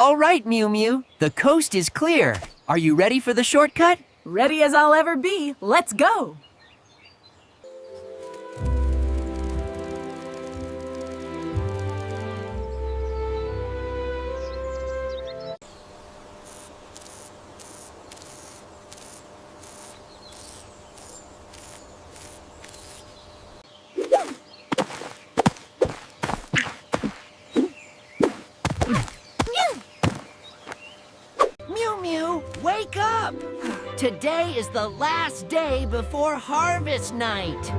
All right, Miu Miu. The coast is clear. Are you ready for the shortcut? Ready as I'll ever be. Let's go! Miu Miu, wake up! Today is the last day before harvest night.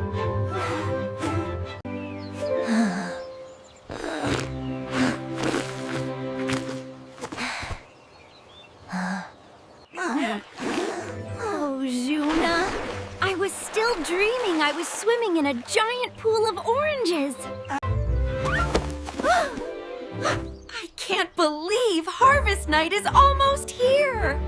Oh, Xuna. I was still dreaming I was swimming in a giant pool of oranges. I can't believe harvest night is almost here.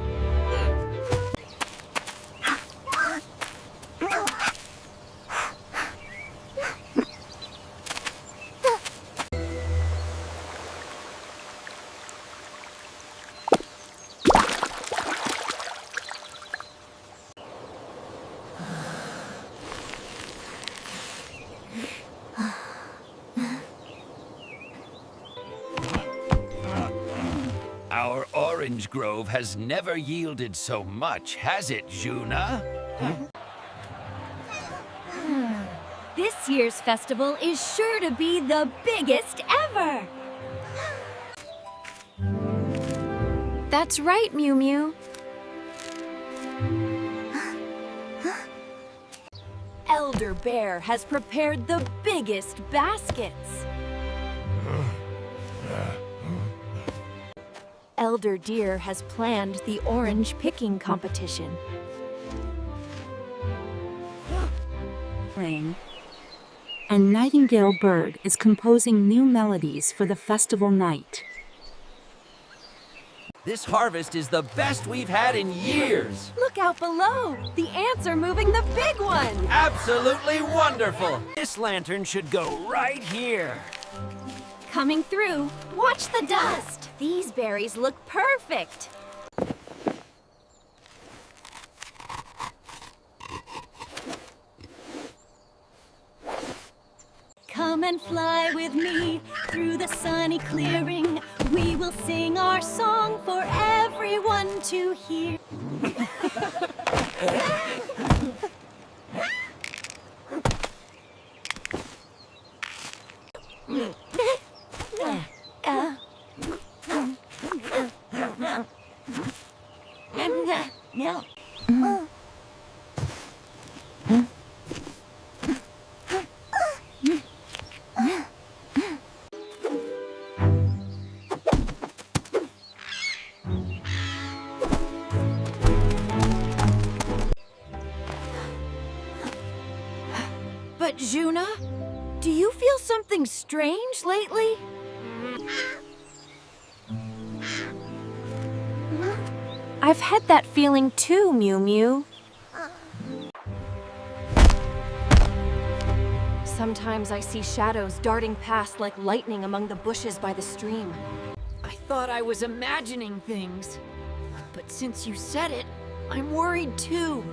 Our orange grove has never yielded so much, has it, Xuna? This year's festival is sure to be the biggest ever. That's right, Miu Miu. Elder Bear has prepared the biggest baskets. Elder Deer has planned the orange picking competition. And Nightingale Bird is composing new melodies for the festival night. This harvest is the best we've had in years. Look out below! The ants are moving the big one! Absolutely wonderful. This lantern should go right here. Coming through. Watch the dust! These berries look perfect! Come and fly with me through the sunny clearing. We will sing our song for everyone to hear. But Xuna, do you feel something strange lately? I've had that feeling too, Miu Miu. Sometimes I see shadows darting past like lightning among the bushes by the stream. I thought I was imagining things. But since you said it, I'm worried too.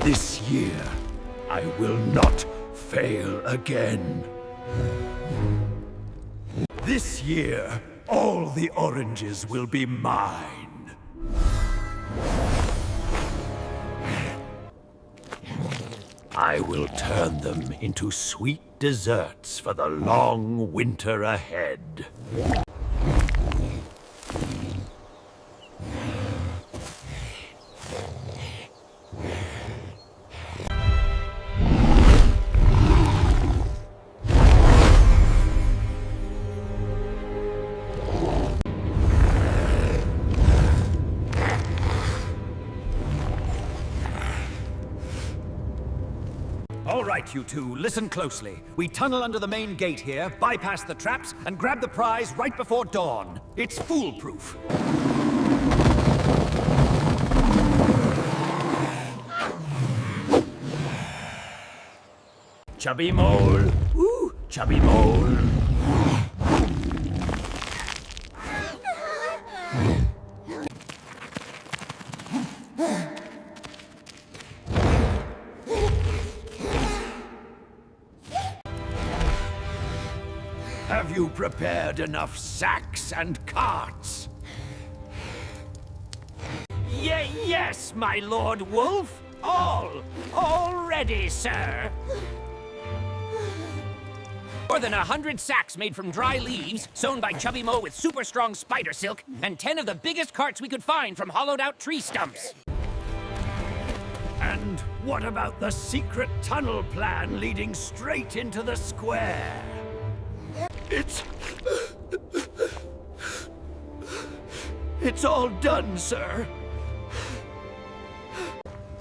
This year, I will not fail again. This year, all the oranges will be mine. I will turn them into sweet desserts for the long winter ahead. right, you two, listen closely. We tunnel under the main gate here, bypass the traps, and grab the prize right before dawn. It's foolproof. Chubby mole. Ooh, chubby mole. Have you prepared enough sacks and carts? Yes, my Lord Wolf. All ready, sir. More than 100 sacks made from dry leaves, sewn by Chubby Mo with super strong spider silk, and 10 of the biggest carts we could find from hollowed out tree stumps. And what about the secret tunnel plan leading straight into the square? It's all done, sir.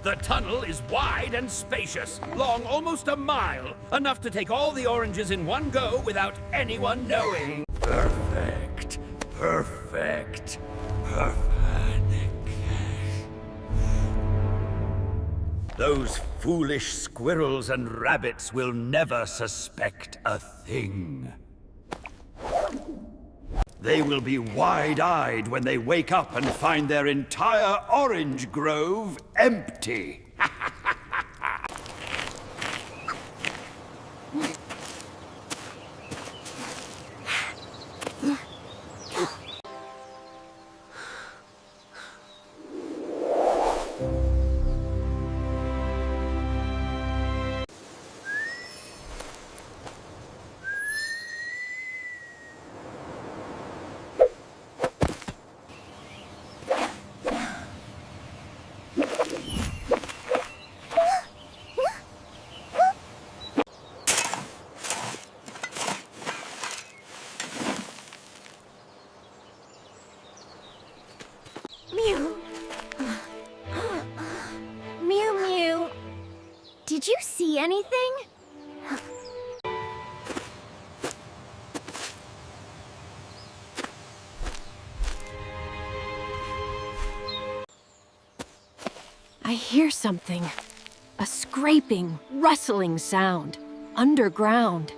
The tunnel is wide and spacious, long almost a mile, enough to take all the oranges in one go without anyone knowing. Perfect. Perfect. Those foolish squirrels and rabbits will never suspect a thing. They will be wide-eyed when they wake up and find their entire orange grove empty. Miu. Miu Miu. Did you see anything? I hear something. A scraping, rustling sound. Underground.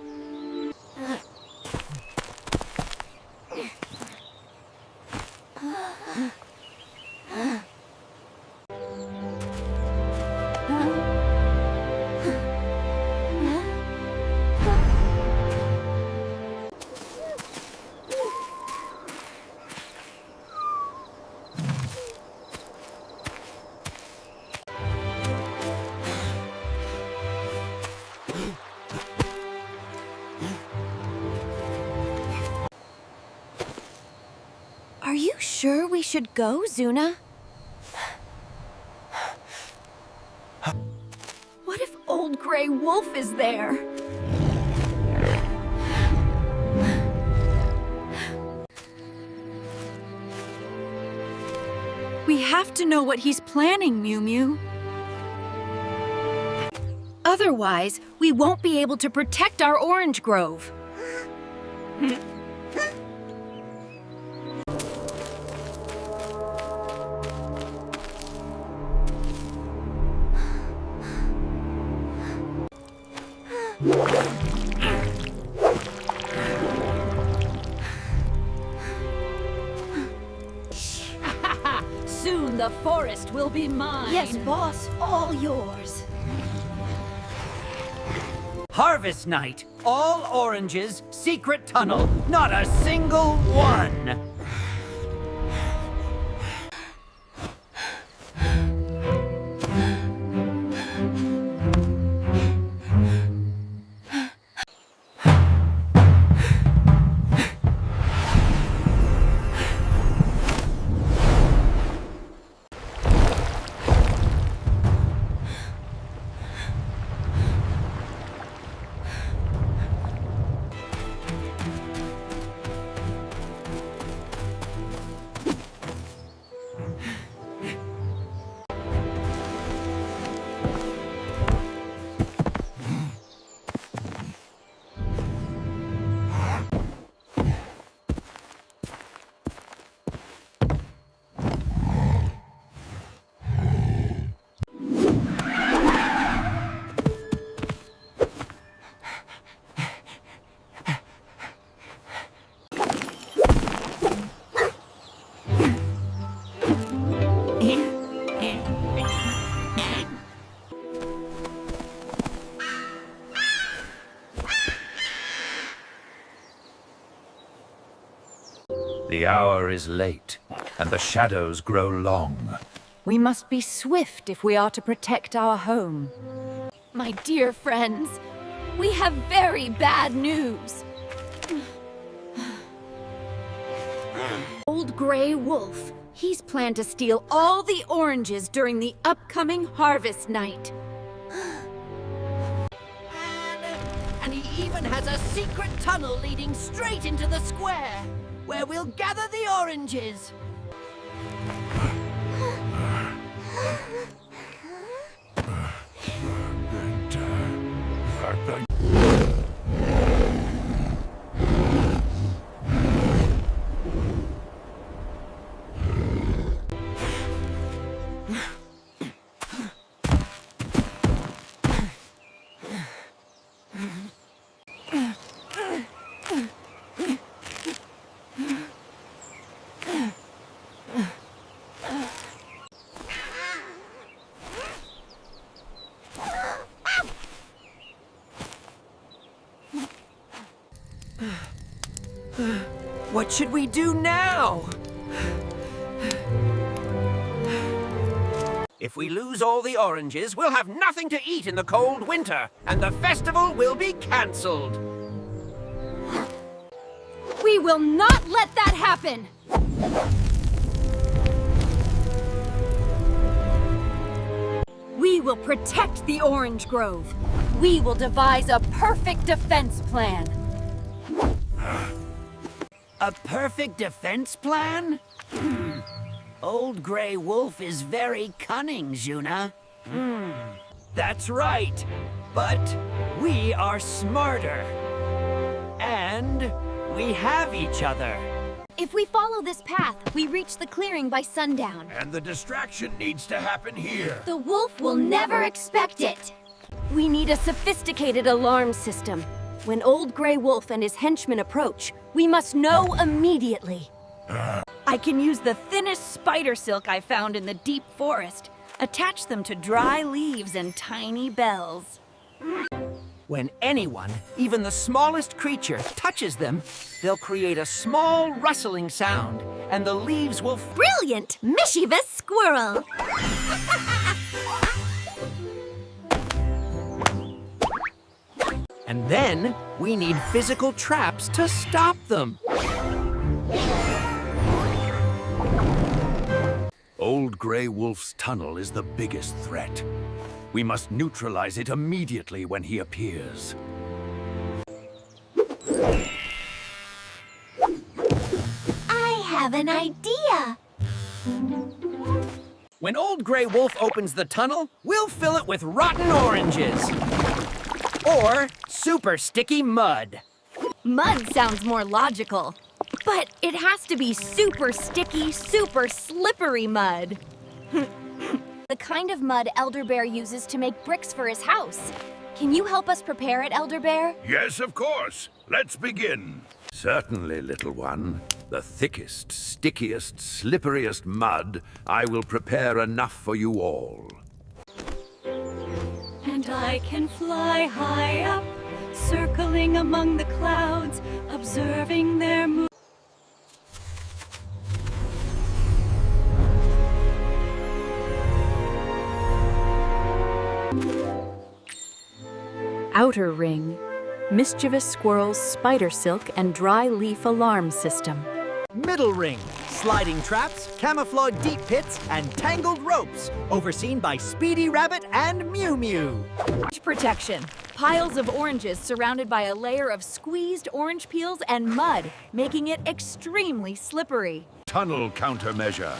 Are you sure we should go, Xuna? What if Old Gray Wolf is there? We have to know what he's planning, Miu Miu. Otherwise, we won't be able to protect our orange grove. Soon the forest will be mine. Yes, boss, all yours. Harvest night. All oranges, secret tunnel. Not a single one. The hour is late, and the shadows grow long. We must be swift if we are to protect our home. My dear friends, we have very bad news. Old Gray Wolf. He's planned to steal all the oranges during the upcoming harvest night. And he even has a secret tunnel leading straight into the square, where we'll gather the oranges. What should we do now? If we lose all the oranges, we'll have nothing to eat in the cold winter, and the festival will be cancelled. We will not let that happen! We will protect the orange grove. We will devise a perfect defense plan. A perfect defense plan? Old Gray Wolf is very cunning, Xuna. That's right. But we are smarter. And we have each other. If we follow this path, we reach the clearing by sundown. And the distraction needs to happen here. The wolf will never expect it. We need a sophisticated alarm system. When Old Gray Wolf and his henchmen approach, we must know immediately. I can use the thinnest spider silk I found in the deep forest. Attach them to dry leaves and tiny bells. When anyone, even the smallest creature, touches them, they'll create a small rustling sound, and the leaves will Brilliant! Mischievous squirrel! And then we need physical traps to stop them. Old Gray Wolf's tunnel is the biggest threat. We must neutralize it immediately when he appears. I have an idea! When Old Gray Wolf opens the tunnel, we'll fill it with rotten oranges. Or super sticky mud. Mud sounds more logical. But it has to be super sticky, super slippery mud. The kind of mud Elder Bear uses to make bricks for his house. Can you help us prepare it, Elder Bear? Yes, of course. Let's begin. Certainly, little one. The thickest, stickiest, slipperiest mud, I will prepare enough for you all. And I can fly high up, circling among the clouds, observing their movement. Outer Ring. Mischievous Squirrel's Spider Silk and Dry Leaf Alarm System. Middle ring, sliding traps, camouflage deep pits, and tangled ropes, overseen by Speedy Rabbit and Miumiu. Protection. Piles of oranges surrounded by a layer of squeezed orange peels and mud, making it extremely slippery. Tunnel countermeasure.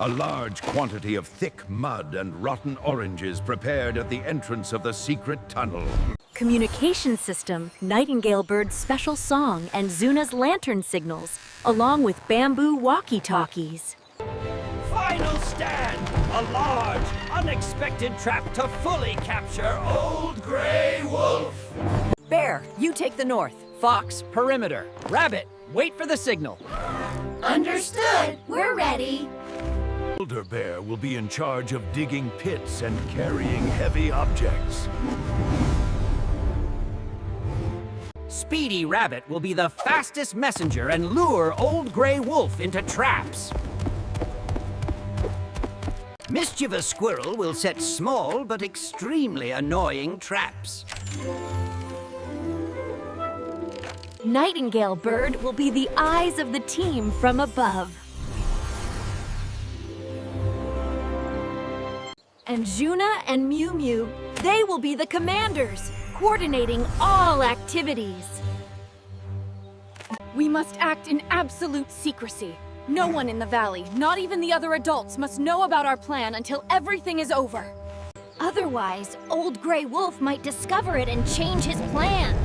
A large quantity of thick mud and rotten oranges prepared at the entrance of the secret tunnel. Communication system, Nightingale Bird's special song, and Xuna's lantern signals, along with bamboo walkie-talkies. Final stand! A large, unexpected trap to fully capture Old Gray Wolf! Bear, you take the north. Fox, perimeter. Rabbit, wait for the signal. Understood! We're ready! Elder Bear will be in charge of digging pits and carrying heavy objects. Speedy Rabbit will be the fastest messenger and lure Old Gray Wolf into traps. Mischievous Squirrel will set small but extremely annoying traps. Nightingale Bird will be the eyes of the team from above. And Xuna and Miumiu, they will be the commanders, coordinating all activities. We must act in absolute secrecy. No one in the valley, not even the other adults, must know about our plan until everything is over. Otherwise, Old Gray Wolf might discover it and change his plans.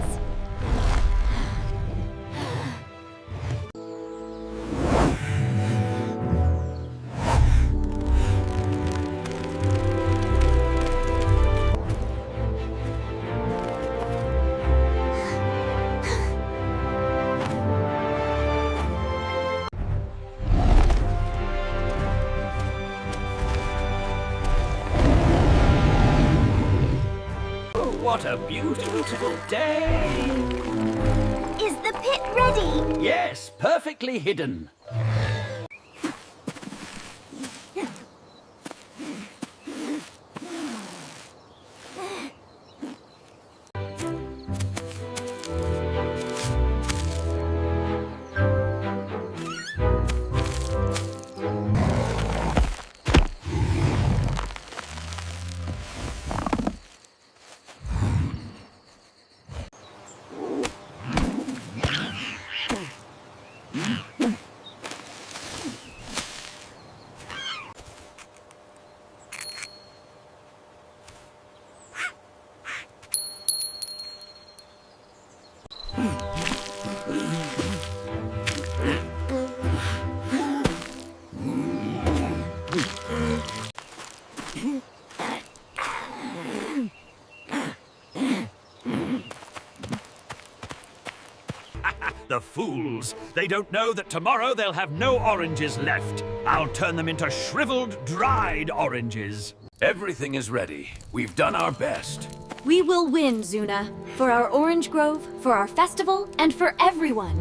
What a beautiful day! Is the pit ready? Yes, perfectly hidden. The fools! They don't know that tomorrow they'll have no oranges left. I'll turn them into shriveled, dried oranges. Everything is ready. We've done our best. We will win, Xuna. For our orange grove, for our festival, and for everyone.